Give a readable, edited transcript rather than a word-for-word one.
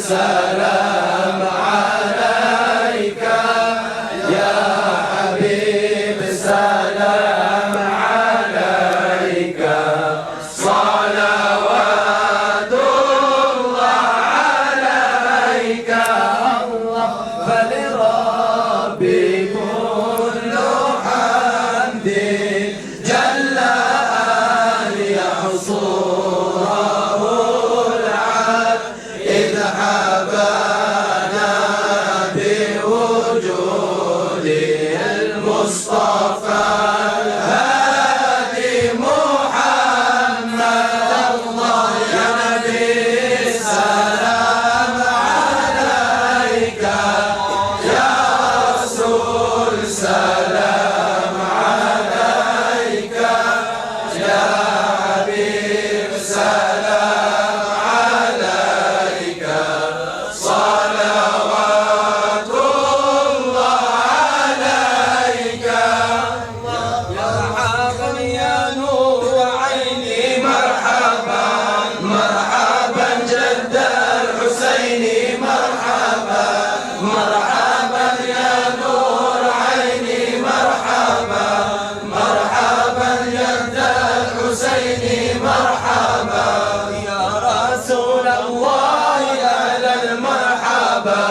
سلام عليك يا حبيب سلام عليك صلوات الله عليك فلربي كل حمد جل أن يحصره العد إذ حبانا بوجود المصطفى الهادي محمد الله يا نبي سلام عليك يا رسول سلام عليك يا حبيب سلام عليك صلوات الله عليك مرحبا يا نور عيني مرحبا مرحبا جد الحسين مرحبا مرحبا يا نور عيني مرحبا مرحبا جد الحسين مرحبا يا رسول الله أهلا المرحبا